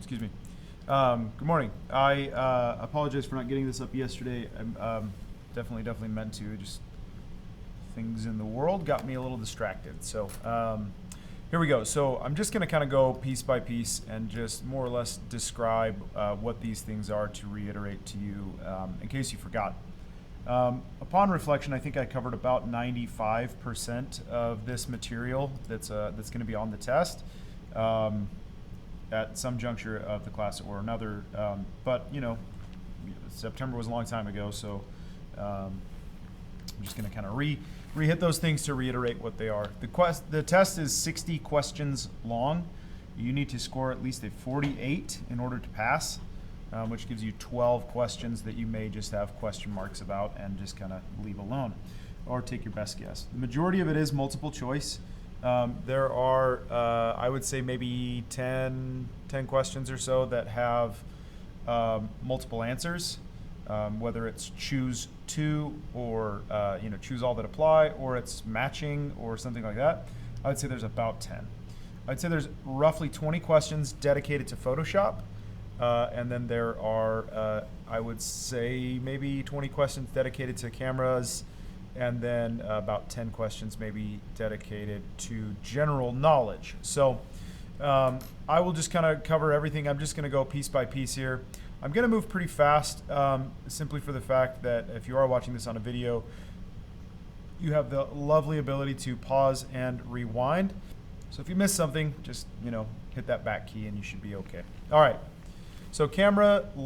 Excuse me. Good morning. I apologize for not getting this up yesterday. I'm definitely meant to. Just things in the world got me a little distracted. So here we go. So I'm just going to kind of go piece by piece and just more or less describe what these things are to reiterate to you in case you forgot. Upon reflection, I think I covered about 95% of this material that's going to be on the test at some juncture of the class or another. But, you know, September was a long time ago, so I'm just going to kind of re-hit those things to reiterate what they are. The test is 60 questions long. You need to score at least a 48 in order to pass. Which gives you 12 questions that you may just have question marks about and just kind of leave alone or take your best guess. The majority of it is multiple choice. There are, I would say, maybe 10 questions or so that have multiple answers, whether it's choose two or choose all that apply, or it's matching or something like that. I would say there's about 10. I'd say there's roughly 20 questions dedicated to Photoshop. And then there are, I would say, maybe 20 questions dedicated to cameras, and then about 10 questions maybe dedicated to general knowledge. So I will just kind of cover everything. I'm just going to go piece by piece here. I'm going to move pretty fast simply for the fact that if you are watching this on a video, you have the lovely ability to pause and rewind. So if you miss something, just, hit that back key and you should be okay. All right. So camera, and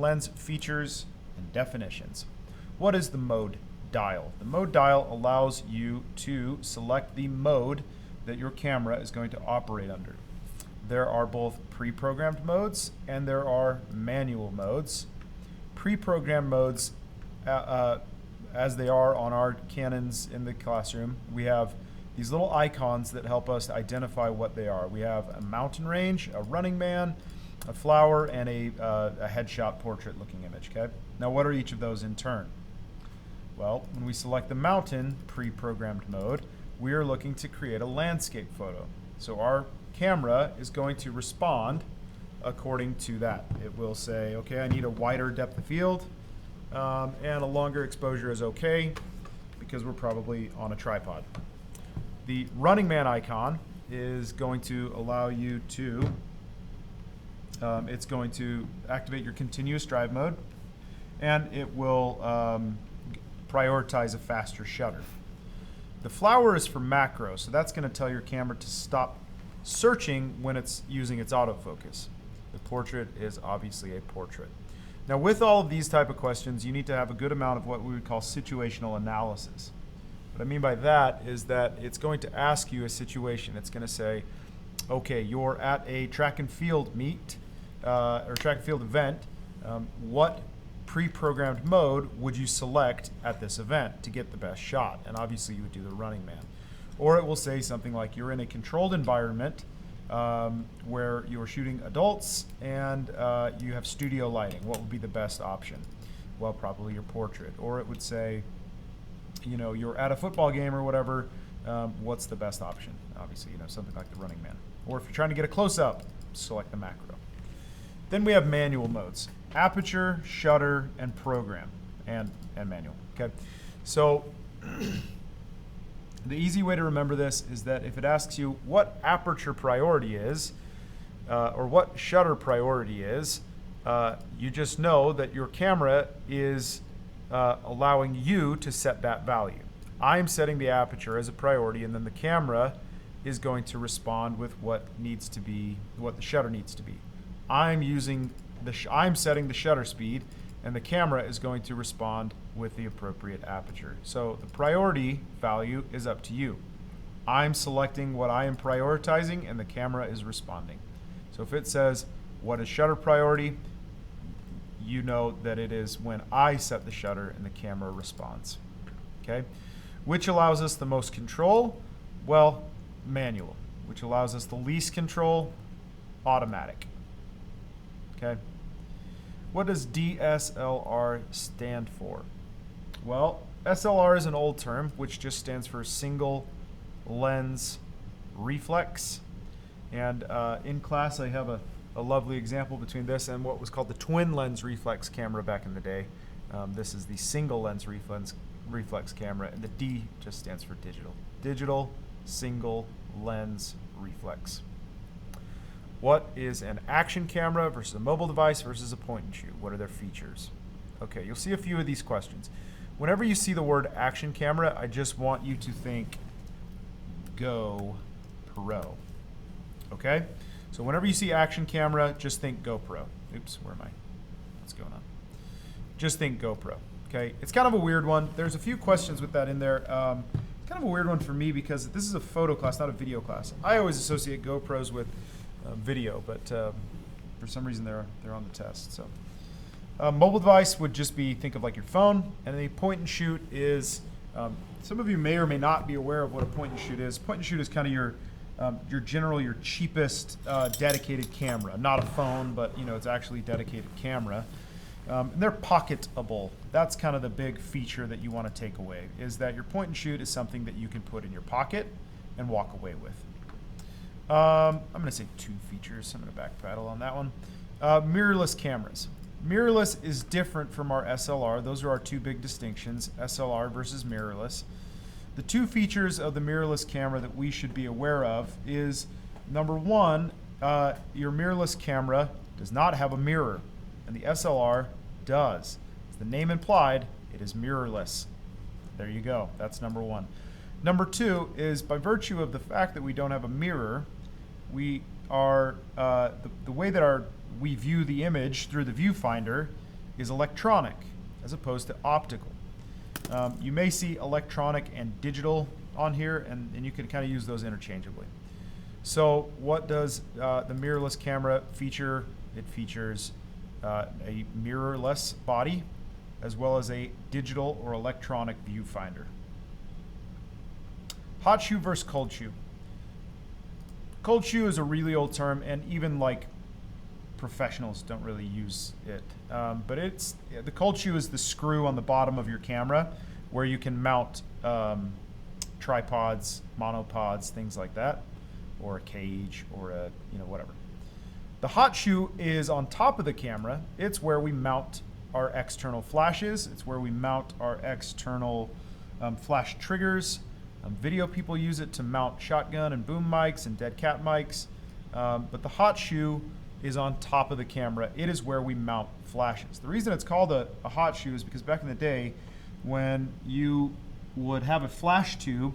lens features and definitions. What is the mode dial? The mode dial allows you to select the mode that your camera is going to operate under. There are both pre-programmed modes and there are manual modes. Pre-programmed modes, as they are on our Canons in the classroom, we have these little icons that help us identify what they are. We have a mountain range, a running man, a flower, and a headshot portrait looking image, okay? Now what are each of those in turn? Well, when we select the mountain pre-programmed mode, we are looking to create a landscape photo. So our camera is going to respond according to that. It will say, okay, I need a wider depth of field, and a longer exposure is okay because we're probably on a tripod. The running man icon is going to allow you to, it's going to activate your continuous drive mode, and it will prioritize a faster shutter. The flower is for macro, so that's going to tell your camera to stop searching when it's using its autofocus. The portrait is obviously a portrait. Now with all of these type of questions, you need to have a good amount of what we would call situational analysis. What I mean by that is that it's going to ask you a situation. It's going to say, okay, you're at a track and field meet or track and field event. What pre-programmed mode would you select at this event to get the best shot? And obviously you would do the running man. Or it will say something like you're in a controlled environment where you're shooting adults and you have studio lighting. What would be the best option? Well, probably your portrait. Or it would say, you're at a football game or whatever, what's the best option? Obviously, something like the running man. Or if you're trying to get a close-up, select the macro. Then we have manual modes: aperture, shutter, and program, and manual. Okay, so the easy way to remember this is that if it asks you what aperture priority is, or what shutter priority is, you just know that your camera is allowing you to set that value. I'm setting the aperture as a priority, and then the camera is going to respond with what the shutter needs to be. I'm setting the shutter speed, and the camera is going to respond with the appropriate aperture. So the priority value is up to you. I'm selecting what I am prioritizing, and the camera is responding. So if it says, what is shutter priority? You know that it is when I set the shutter and the camera responds. Okay? Which allows us the most control? Well, manual. Which allows us the least control? Automatic. Okay? What does DSLR stand for? Well, SLR is an old term which just stands for single lens reflex. And in class, I have a lovely example between this and what was called the twin lens reflex camera back in the day. This is the single lens reflex camera, and the D just stands for digital. Digital single lens reflex. What is an action camera versus a mobile device versus a point and shoot? What are their features? Okay, you'll see a few of these questions. Whenever you see the word action camera, I just want you to think GoPro. Okay? So whenever you see action camera, just think GoPro. Oops, where am I? What's going on? Just think GoPro. Okay? It's kind of a weird one. There's a few questions with that in there. It's kind of a weird one for me because this is a photo class, not a video class. I always associate GoPros with video, but for some reason they're on the test. So mobile device would just be, think of like your phone, and a point and shoot is, some of you may or may not be aware of what a point and shoot is. Point and shoot is kind of your cheapest dedicated camera, not a phone, but it's actually a dedicated camera. And they're pocketable. That's kind of the big feature that you want to take away, is that your point and shoot is something that you can put in your pocket and walk away with. I'm going to say two features. I'm going to backpedal on that one. Mirrorless cameras. Mirrorless is different from our SLR. Those are our two big distinctions, SLR versus mirrorless. The two features of the mirrorless camera that we should be aware of is, number one, your mirrorless camera does not have a mirror, and the SLR does. As the name implied, it is mirrorless. There you go. That's number one. Number two is, by virtue of the fact that we don't have a mirror, we are the way that we view the image through the viewfinder is electronic as opposed to optical. You may see electronic and digital on here, and you can kind of use those interchangeably. So what does the mirrorless camera feature? It features a mirrorless body as well as a digital or electronic viewfinder. Hot shoe versus cold shoe. Cold shoe is a really old term, and even like professionals don't really use it. But the cold shoe is the screw on the bottom of your camera where you can mount tripods, monopods, things like that, or a cage, or whatever. The hot shoe is on top of the camera. It's where we mount our external flashes. It's where we mount our external flash triggers. Video people use it to mount shotgun and boom mics and dead cat mics. But the hot shoe is on top of the camera. It is where we mount flashes. The reason it's called a hot shoe is because back in the day, when you would have a flash tube,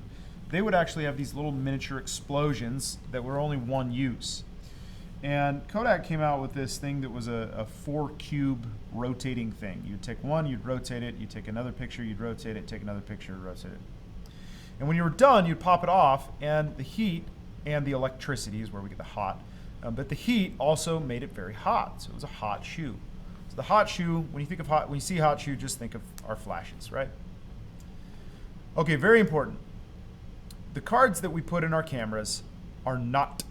they would actually have these little miniature explosions that were only one use. And Kodak came out with this thing that was a 4-cube rotating thing. You'd take one, you'd rotate it, you'd take another picture, you'd rotate it, take another picture, rotate it. And when you were done, you'd pop it off, and the heat and the electricity is where we get the hot. But the heat also made it very hot, so it was a hot shoe. So the hot shoe, when you see hot shoe, just think of our flashes, right? Okay, very important. The cards that we put in our cameras are not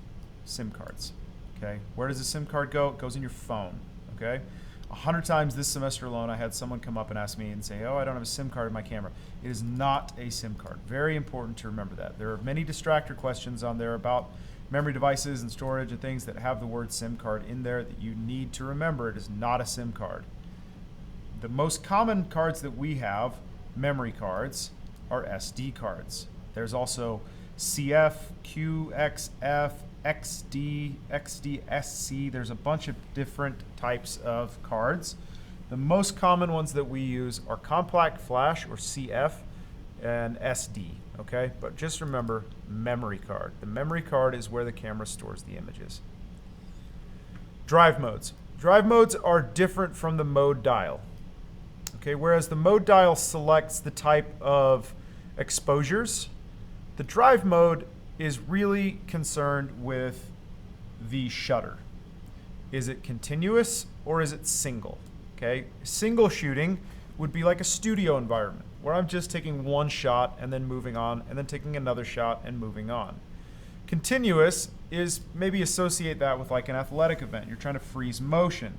SIM cards. Okay, where does a SIM card go? It goes in your phone. Okay, 100 times this semester alone, I had someone come up and ask me and say, "Oh, I don't have a SIM card in my camera." It is not a SIM card. Very important to remember that. There are many distractor questions on there about memory devices and storage and things that have the word SIM card in there that you need to remember. It is not a SIM card. The most common cards that we have, memory cards, are SD cards. There's also CF, QXF, XD, XDSC. There's a bunch of different types of cards. The most common ones that we use are compact flash, or CF, and SD, okay? But just remember, memory card. The memory card is where the camera stores the images. Drive modes. Drive modes are different from the mode dial. Okay, whereas the mode dial selects the type of exposures, the drive mode is really concerned with the shutter. Is it continuous or is it single? Okay, single shooting would be like a studio environment where I'm just taking one shot and then moving on and then taking another shot and moving on. Continuous is, maybe associate that with like an athletic event. You're trying to freeze motion.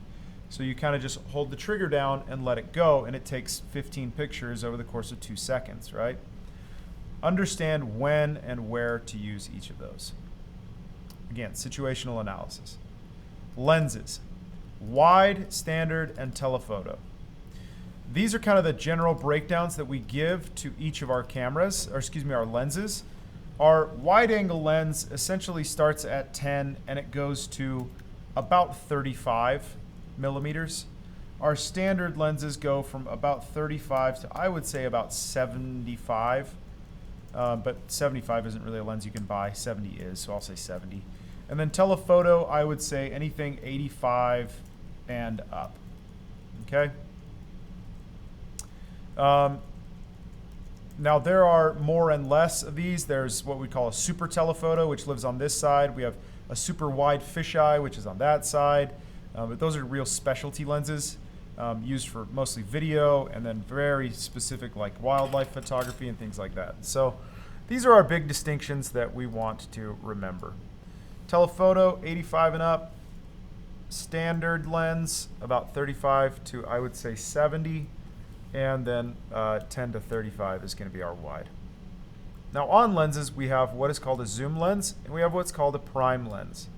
So you kind of just hold the trigger down and let it go, and it takes 15 pictures over the course of 2 seconds, right? Understand when and where to use each of those. Again, situational analysis. Lenses, wide, standard, and telephoto. These are kind of the general breakdowns that we give to each of our cameras, or excuse me, our lenses. Our wide angle lens essentially starts at 10 and it goes to about 35 millimeters. Our standard lenses go from about 35 to, I would say, about 75. But 75 isn't really a lens you can buy. 70 is, so I'll say 70. And then telephoto, I would say anything 85 and up. Okay? Now there are more and less of these. There's what we call a super telephoto, which lives on this side. We have a super wide fisheye, which is on that side. But those are real specialty lenses used for mostly video and then very specific like wildlife photography and things like that. So these are our big distinctions that we want to remember. Telephoto, 85 and up. Standard lens, about 35 to, I would say, 70. And then 10 to 35 is going to be our wide. Now on lenses, we have what is called a zoom lens, and we have what's called a prime lens.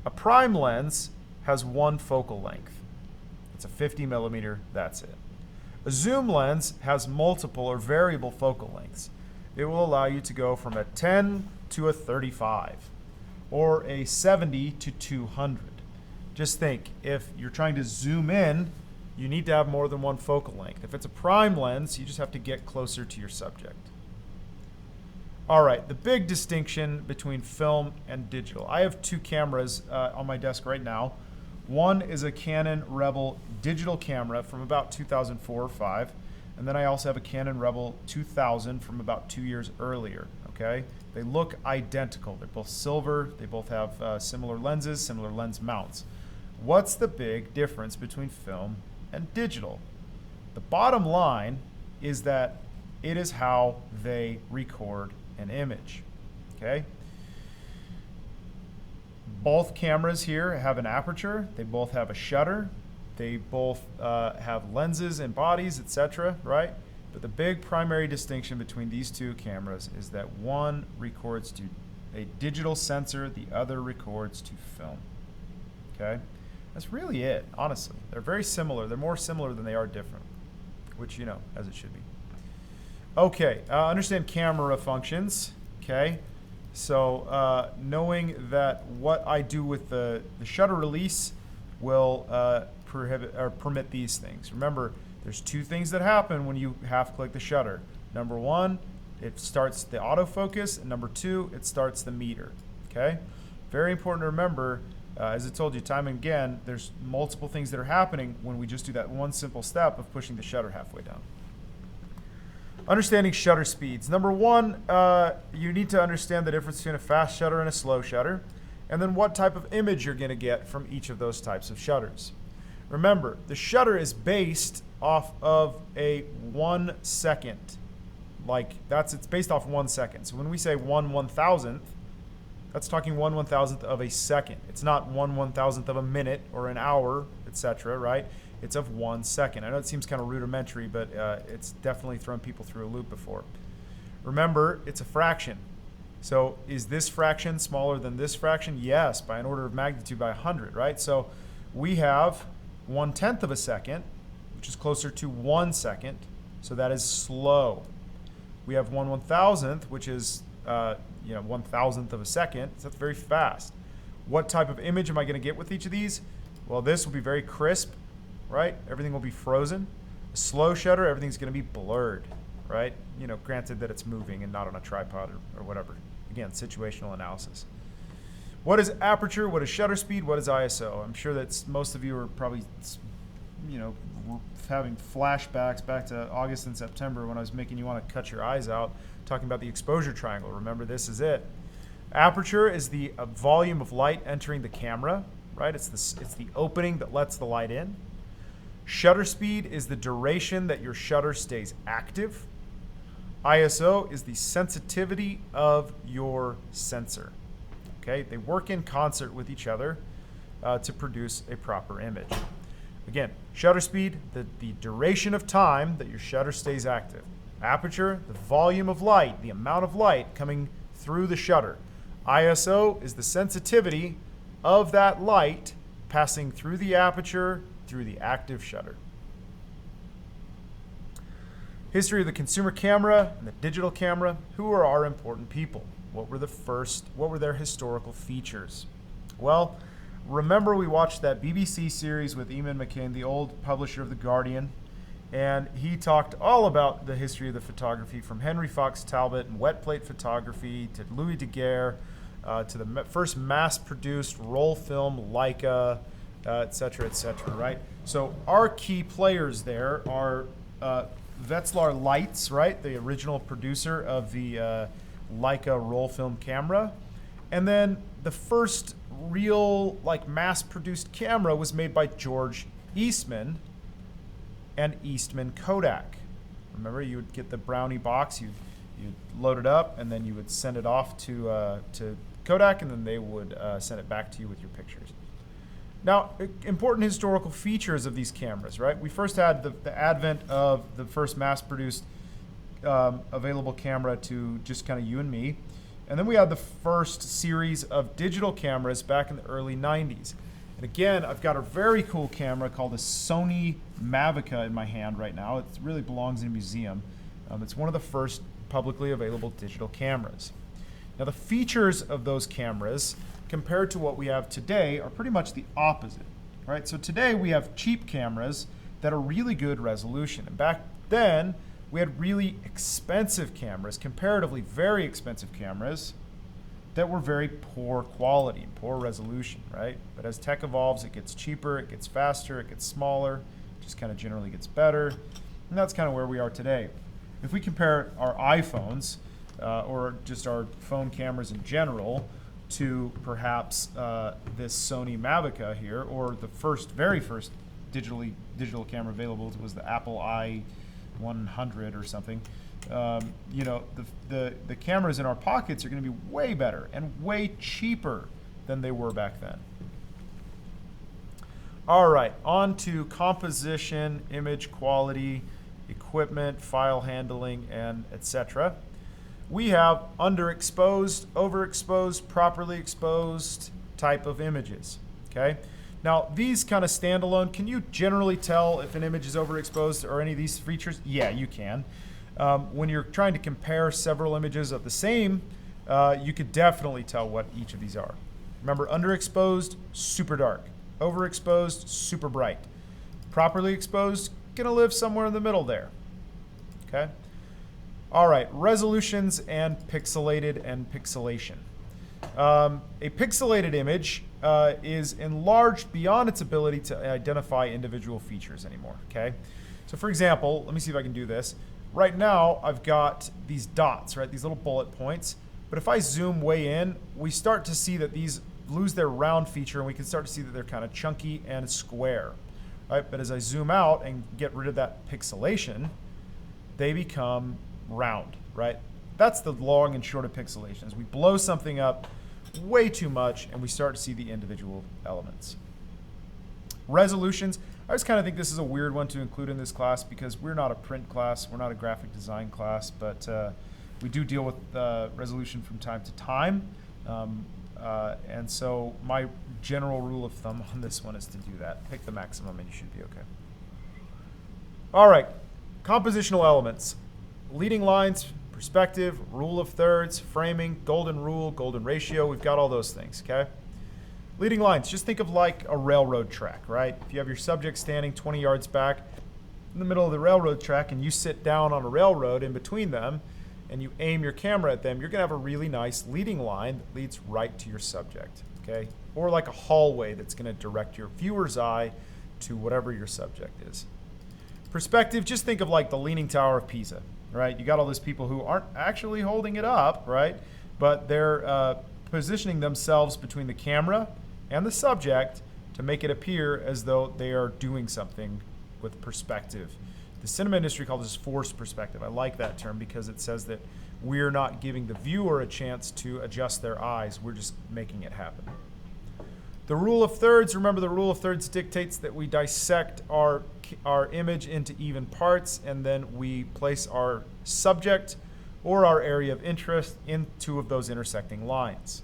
A prime lens has one focal length. It's a 50 millimeter, that's it. A zoom lens has multiple or variable focal lengths. It will allow you to go from a 10 to a 35, or a 70 to 200. Just think, if you're trying to zoom in, you need to have more than one focal length. If it's a prime lens, you just have to get closer to your subject. All right, the big distinction between film and digital. I have two cameras on my desk right now. One is a Canon Rebel digital camera from about 2004 or 5. And then I also have a Canon Rebel 2000 from about 2 years earlier, okay? They look identical. They're both silver. They both have similar lenses, similar lens mounts. What's the big difference between film and digital? The bottom line is that it is how they record an image, okay? Both cameras here have an aperture. They both have a shutter. They both have lenses and bodies, etc., right? But the big primary distinction between these two cameras is that one records to a digital sensor, the other records to film, okay? That's really it, honestly. They're very similar. They're more similar than they are different, which, you know, as it should be. Okay, understand camera functions, okay? So knowing that what I do with the shutter release will permit these things. Remember, there's two things that happen when you half click the shutter. Number one, it starts the autofocus, and number two, it starts the meter, okay? Very important to remember, as I told you time and again, there's multiple things that are happening when we just do that one simple step of pushing the shutter halfway down. Understanding shutter speeds. Number one, you need to understand the difference between a fast shutter and a slow shutter, and then what type of image you're going to get from each of those types of shutters. Remember, the shutter is based off of a 1 second. It's based off 1 second. So when we say 1/1000th, that's talking 1/1000th of a second. It's not 1/1000th of a minute or an hour, etc., right? It's of 1 second. I know it seems kind of rudimentary, but it's definitely thrown people through a loop before. Remember, it's a fraction. So is this fraction smaller than this fraction? Yes, by an order of magnitude, by 100, right? So we have 1/10 of a second, which is closer to 1 second. So that is slow. We have 1/1000th, which is 1,000th of a second. So that's very fast. What type of image am I going to get with each of these? Well, this will be very crisp, right? Everything will be frozen. A slow shutter, everything's going to be blurred, right? You know, granted that it's moving and not on a tripod or whatever. Again, situational analysis. What is aperture? What is shutter speed? What is ISO? I'm sure that most of you are probably, having flashbacks back to August and September when I was making you want to cut your eyes out, talking about the exposure triangle. Remember, this is it. Aperture is the volume of light entering the camera, right? It's the opening that lets the light in. Shutter speed is the duration that your shutter stays active. ISO is the sensitivity of your sensor. Okay, they work in concert with each other to produce a proper image. Again, shutter speed, the duration of time that your shutter stays active. Aperture, the volume of light, the amount of light coming through the shutter. ISO is the sensitivity of that light passing through the aperture through the active shutter. History of the consumer camera and the digital camera. Who are our important people? What were their historical features? Well, remember we watched that BBC series with Eamonn McCain, the old publisher of The Guardian, and he talked all about the history of the photography from Henry Fox Talbot and wet plate photography to Louis Daguerre to the first mass-produced roll film Leica, et cetera, right? So our key players there are Wetzlar Lights, right? The original producer of the Leica roll film camera. And then the first real mass-produced camera was made by George Eastman and Eastman Kodak. Remember, you would get the Brownie box, you'd load it up, and then you would send it off to Kodak, and then they would send it back to you with your pictures. Now, important historical features of these cameras, right? We first had the advent of the first mass-produced available camera to just kind of you and me. And then we had the first series of digital cameras back in the early 90s. And again, I've got a very cool camera called a Sony Mavica in my hand right now. It really belongs in a museum. It's one of the first publicly available digital cameras. Now, the features of those cameras compared to what we have today are pretty much the opposite, right? So today we have cheap cameras that are really good resolution. And back then, we had really expensive cameras, comparatively very expensive cameras, that were very poor quality, poor resolution, right? But as tech evolves, it gets cheaper, it gets faster, it gets smaller, it just kind of generally gets better. And that's kind of where we are today. If we compare our iPhones, or just our phone cameras in general, to perhaps this Sony Mavica here, or the very first digital camera available was the Apple i100 or something. The cameras in our pockets are going to be way better and way cheaper than they were back then. All right, on to composition, image quality, equipment, file handling, and etc. We have underexposed, overexposed, properly exposed type of images, okay? Now, these kind of standalone, can you generally tell if an image is overexposed or any of these features? Yeah, you can. When you're trying to compare several images of the same, you could definitely tell what each of these are. Remember, underexposed, super dark. Overexposed, super bright. Properly exposed, gonna live somewhere in the middle there, okay? All right, resolutions and pixelated and pixelation. A pixelated image is enlarged beyond its ability to identify individual features anymore, okay? So for example, let me see if I can do this. Right now, I've got these dots, right? These little bullet points. But if I zoom way in, we start to see that these lose their round feature, and we can start to see that they're kind of chunky and square, right? But as I zoom out and get rid of that pixelation, they become round, right? That's the long and short of pixelation. As we blow something up way too much, and we start to see the individual elements. Resolutions. I just kind of think this is a weird one to include in this class because we're not a print class, we're not a graphic design class, but we do deal with resolution from time to time. And so my general rule of thumb on this one is to do that. Pick the maximum and you should be okay. All right, compositional elements. Leading lines, perspective, rule of thirds, framing, golden rule, golden ratio. We've got all those things, okay? Leading lines, just think of like a railroad track, right? If you have your subject standing 20 yards back in the middle of the railroad track and you sit down on a railroad in between them and you aim your camera at them, you're gonna have a really nice leading line that leads right to your subject, okay? Or like a hallway that's gonna direct your viewer's eye to whatever your subject is. Perspective, just think of like the Leaning Tower of Pisa, right? You got all those people who aren't actually holding it up, right? But they're positioning themselves between the camera and the subject to make it appear as though they are doing something with perspective. The cinema industry calls this forced perspective. I like that term because it says that we're not giving the viewer a chance to adjust their eyes. We're just making it happen. The rule of thirds, remember the rule of thirds dictates that we dissect our image into even parts and then we place our subject or our area of interest in two of those intersecting lines.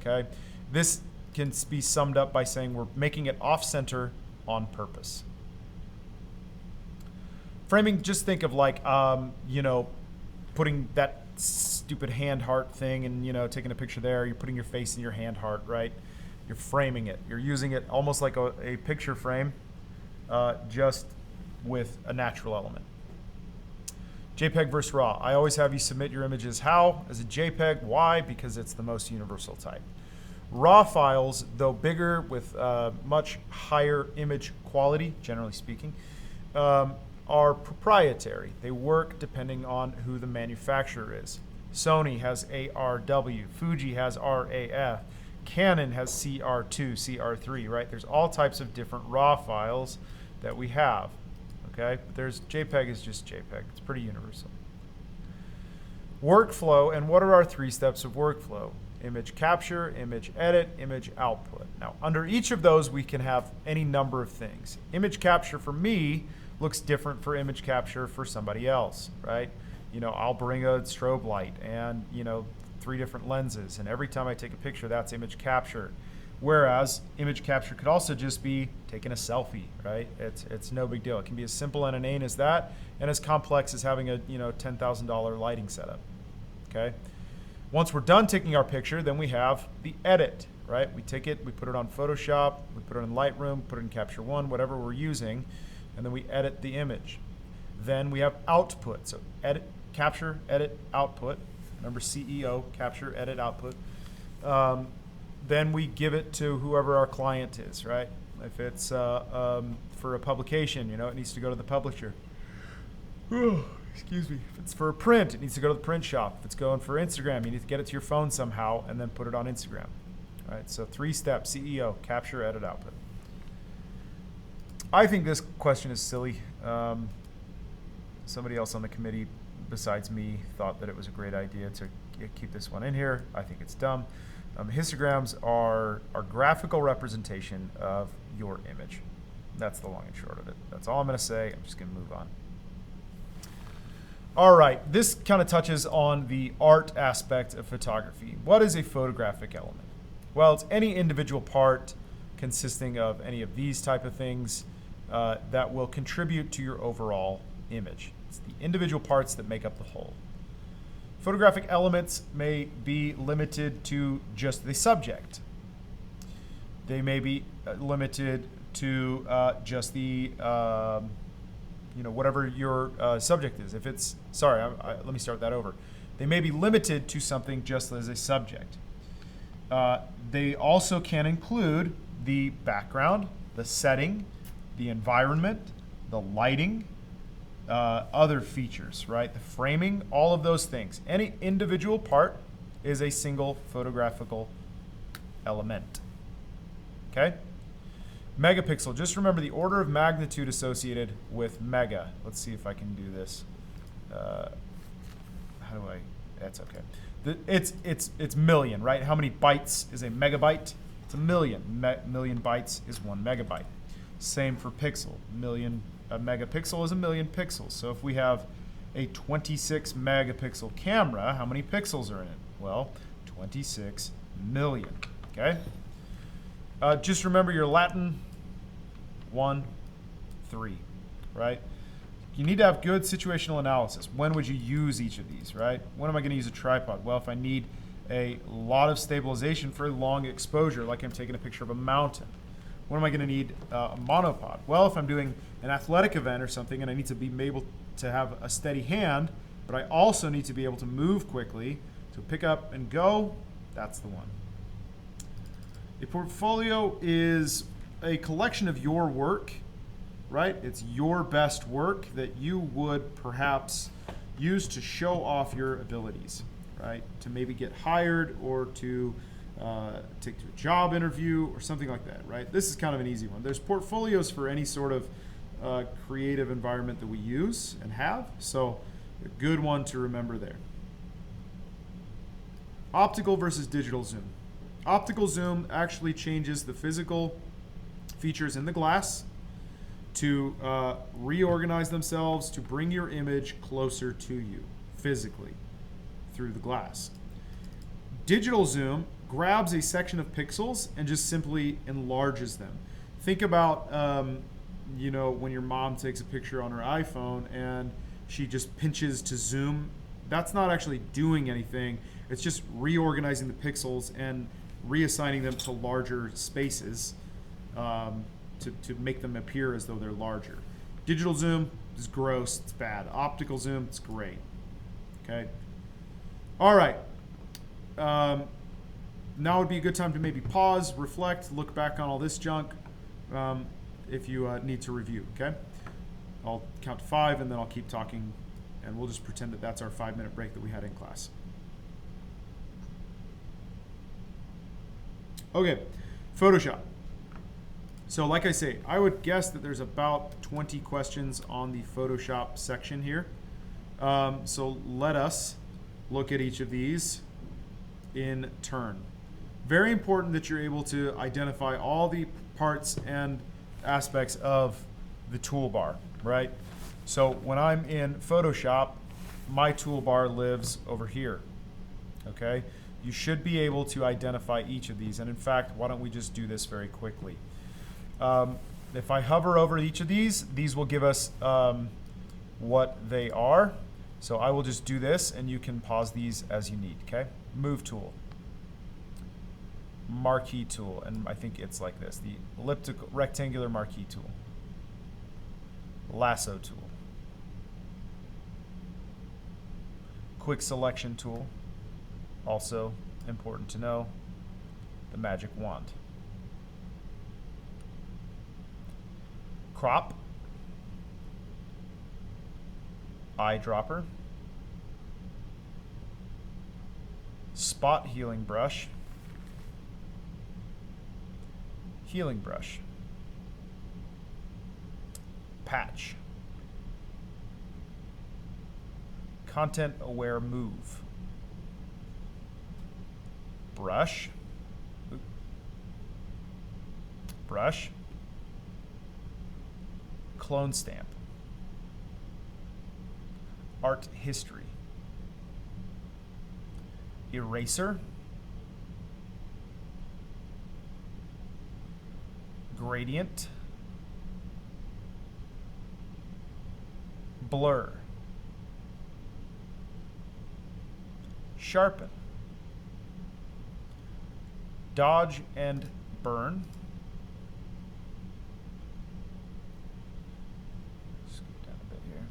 okay? This can be summed up by saying we're making it off-center on purpose. Framing, just think of like, you know, putting that stupid hand heart thing and, you know, taking a picture there. You're putting your face in your hand heart, right? You're framing it. You're using it almost like a picture frame, just with a natural element. JPEG versus RAW. I always have you submit your images how? As a JPEG. Why? Because it's the most universal type. RAW files, though bigger with much higher image quality, generally speaking, are proprietary. They work depending on who the manufacturer is. Sony has ARW, Fuji has RAF, Canon has CR2, CR3, right? There's all types of different RAW files that we have, okay? But there's JPEG is just JPEG. It's pretty universal. Workflow, and what are our 3 steps of workflow? Image capture, image edit, image output. Now, under each of those, we can have any number of things. Image capture for me looks different for image capture for somebody else, right? You know, I'll bring a strobe light and, you know, 3 different lenses, and every time I take a picture, that's image capture. Whereas image capture could also just be taking a selfie, right? It's no big deal. It can be as simple and inane as that, and as complex as having a, you know, $10,000 lighting setup, okay? Once we're done taking our picture, then we have the edit, right? We take it, we put it on Photoshop, we put it in Lightroom, put it in Capture One, whatever we're using, and then we edit the image. Then we have output, so edit, capture, edit, output. Remember CEO, capture, edit, output. Then we give it to whoever our client is, right? If it's for a publication, you know, it needs to go to the publisher. Excuse me. If it's for a print, it needs to go to the print shop. If it's going for Instagram, you need to get it to your phone somehow and then put it on Instagram. All right, so 3 steps: CEO, capture, edit, output. I think this question is silly. Somebody else on the committee besides me thought that it was a great idea to keep this one in here. I think it's dumb. Histograms are graphical representation of your image. That's the long and short of it. That's all I'm going to say. I'm just going to move on. All right, this kind of touches on the art aspect of photography. What is a photographic element? Well, it's any individual part consisting of any of these type of things that will contribute to your overall image. It's the individual parts that make up the whole. Photographic elements may be limited to just the subject. They may be limited to just the you know, whatever your subject is. If it's, sorry, let me start that over. They may be limited to something just as a subject. They also can include the background, the setting, the environment, the lighting, other features, right? The framing, all of those things. Any individual part is a single photographical element, okay? Megapixel, just remember the order of magnitude associated with mega. Let's see if I can do this. How do I, that's okay. It's million, right? How many bytes is a megabyte? It's a million. Million bytes is 1 megabyte. Same for pixel. A megapixel is 1,000,000 pixels. So if we have a 26 megapixel camera, how many pixels are in it? Well, 26 million, okay? Just remember your Latin, 1, 3, right? You need to have good situational analysis. When would you use each of these, right? When am I going to use a tripod? Well, if I need a lot of stabilization for a long exposure, like I'm taking a picture of a mountain. When am I going to need a monopod? Well, if I'm doing an athletic event or something and I need to be able to have a steady hand, but I also need to be able to move quickly, to pick up and go, that's the one. A portfolio is a collection of your work, right? It's your best work that you would perhaps use to show off your abilities, right? To maybe get hired or to take to a job interview or something like that, right? This is kind of an easy one. There's portfolios for any sort of creative environment that we use and have, so a good one to remember there. Optical versus digital zoom. Optical zoom actually changes the physical features in the glass to reorganize themselves to bring your image closer to you physically through the glass. Digital zoom grabs a section of pixels and just simply enlarges them. Think about, you know, when your mom takes a picture on her iPhone and she just pinches to zoom. That's not actually doing anything. It's just reorganizing the pixels and reassigning them to larger spaces to make them appear as though they're larger. Digital zoom is gross, it's bad. Optical zoom, it's great. Okay. All right. Now would be a good time to maybe pause, reflect, look back on all this junk if you need to review, okay? I'll count to 5 and then I'll keep talking and we'll just pretend that that's our 5-minute break that we had in class. Okay, Photoshop. So like I say, I would guess that there's about 20 questions on the Photoshop section here. So let us look at each of these in turn. Very important that you're able to identify all the parts and aspects of the toolbar, right? So when I'm in Photoshop, my toolbar lives over here, okay? You should be able to identify each of these. And in fact, why don't we just do this very quickly? If I hover over each of these will give us what they are. So I will just do this and you can pause these as you need, okay? Move tool. Marquee tool, and I think it's like this, the elliptical rectangular marquee tool. Lasso tool. Quick selection tool, also important to know. The magic wand. Crop. Eyedropper. Spot healing brush. Healing brush. Patch. Content aware move. Brush. Brush. Clone stamp. Art history. Eraser. Gradient. Blur. Sharpen. Dodge and burn. Scoot down a bit here.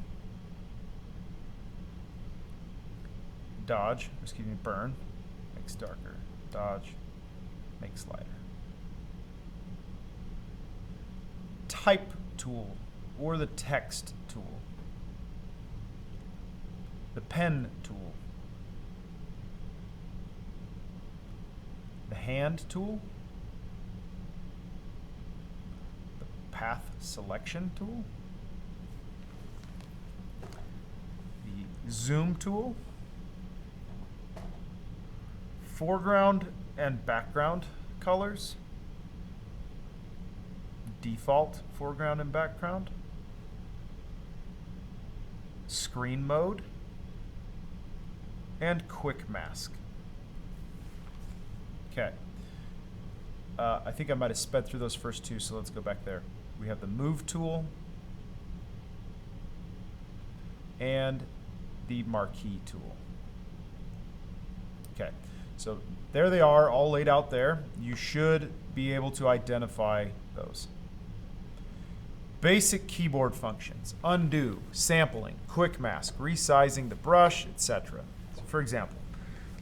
Dodge, excuse me, burn, makes darker. Dodge, makes lighter. Type tool, or the text tool. The pen tool. The hand tool. The path selection tool. The zoom tool. Foreground and background colors. Default foreground and background. Screen mode. And quick mask. Okay. I think I might have sped through those first two, so let's go back there. We have the move tool and the marquee tool. Okay, so there they are, all laid out there. You should be able to identify those. Basic keyboard functions: undo, sampling, quick mask, resizing the brush, etc. So for example,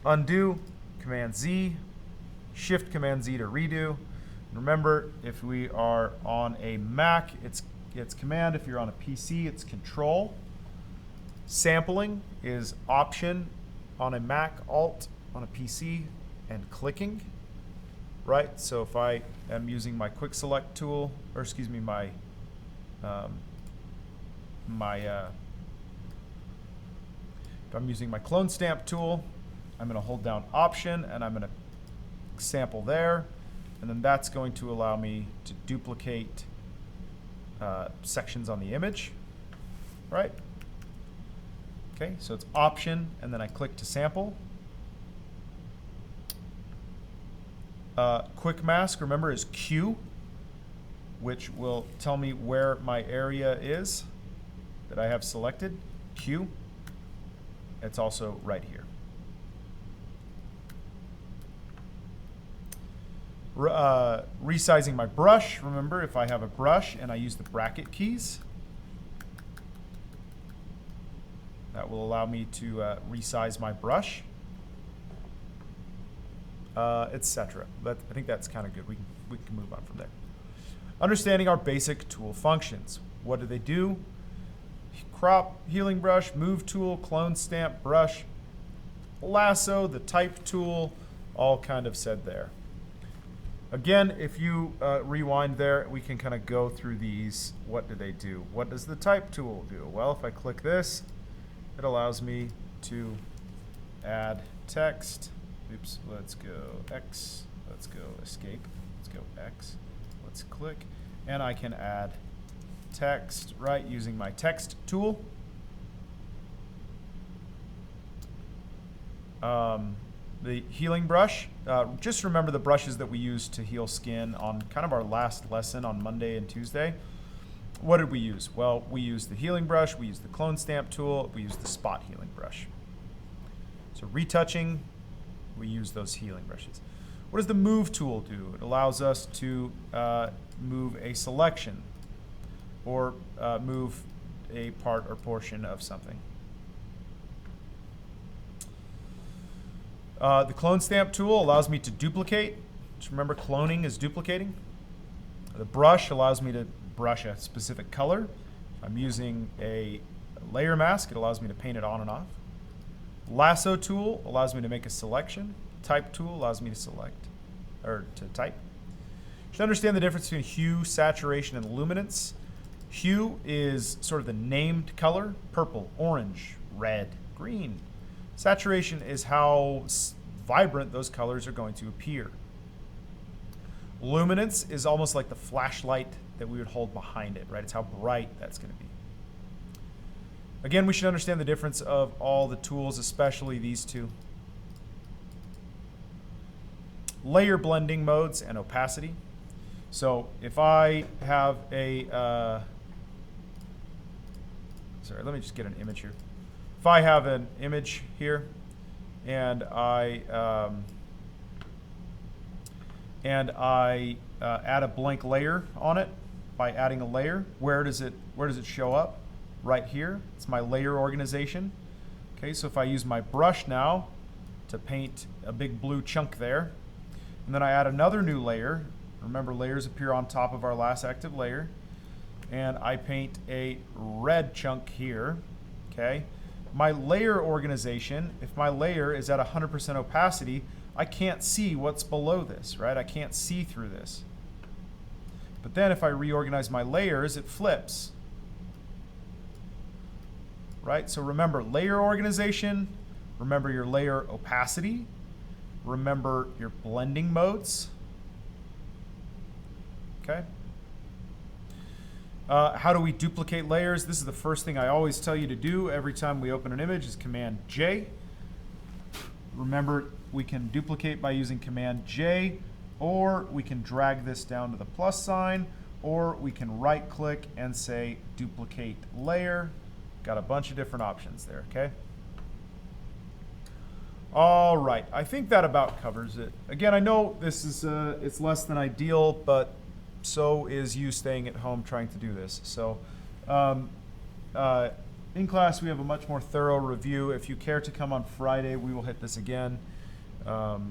undo, Command Z, Shift Command Z to redo. Remember, if we are on a Mac, it's Command. If you're on a PC, it's Control. Sampling is Option on a Mac, Alt on a PC, and clicking. Right. So if I am using my Quick Select tool, or excuse me, if I'm using my Clone Stamp tool, I'm going to hold down Option and I'm going to sample there, and then that's going to allow me to duplicate sections on the image, right? Okay, so it's Option and then I click to sample. Quick mask, remember, is Q, which will tell me where my area is that I have selected. Q. It's also right here. Resizing my brush, remember, if I have a brush and I use the bracket keys, that will allow me to resize my brush, etc. I think that's kind of good. We can move on from there. Understanding our basic tool functions. What do they do? Crop, healing brush, move tool, clone stamp, brush, lasso, the type tool, all kind of said there. Again, if you rewind there, we can kind of go through these. What do they do? What does the type tool do? Well, if I click this, it allows me to add text. Oops, let's go X. Let's go escape. Let's go X. Let's click. And I can add text, right, using my text tool. The healing brush, just remember the brushes that we used to heal skin on kind of our last lesson on Monday and Tuesday. What did we use? Well, we used the healing brush, we used the clone stamp tool, we used the spot healing brush. So retouching, we use those healing brushes. What does the move tool do? It allows us to move a selection or move a part or portion of something. The clone stamp tool allows me to duplicate. Just remember, cloning is duplicating. The brush allows me to brush a specific color. If I'm using a layer mask, it allows me to paint it on and off. Lasso tool allows me to make a selection. Type tool allows me to select, or to type. You should understand the difference between hue, saturation, and luminance. Hue is sort of the named color: purple, orange, red, green. Saturation is how vibrant those colors are going to appear. Luminance is almost like the flashlight that we would hold behind it, right? It's how bright that's going to be. Again, we should understand the difference of all the tools, especially these two. Layer blending modes and opacity. So if I have a, sorry, let me just get an image here. If I have an image here and I add a blank layer on it by adding a layer, where does it show up? Right here. It's my layer organization. Okay, so if I use my brush now to paint a big blue chunk there, and then I add another new layer, remember layers appear on top of our last active layer, and I paint a red chunk here, okay? My layer organization, if my layer is at 100% opacity, I can't see what's below this, right? I can't see through this. But then if I reorganize my layers, it flips. Right? So remember layer organization, remember your layer opacity, remember your blending modes. Okay? How do we duplicate layers? This is the first thing I always tell you to do every time we open an image is Command J. Remember, we can duplicate by using Command J, or we can drag this down to the plus sign, or we can right click and say duplicate layer. Got a bunch of different options there, okay? All right, I think that about covers it. Again, I know this is it's less than ideal, but so is you staying at home trying to do this. So in class, we have a much more thorough review. If you care to come on Friday, we will hit this again,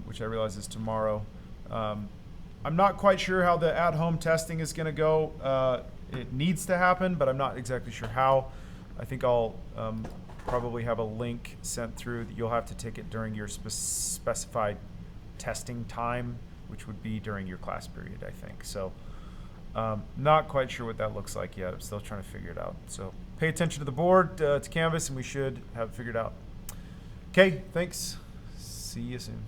which I realize is tomorrow. I'm not quite sure how the at-home testing is going to go. It needs to happen, but I'm not exactly sure how. I think I'll probably have a link sent through that you'll have to take it during your specified testing time, which would be during your class period, I think. So not quite sure what that looks like yet. I'm still trying to figure it out. So pay attention to the board, to Canvas, and we should have it figured out. Okay, thanks. See you soon.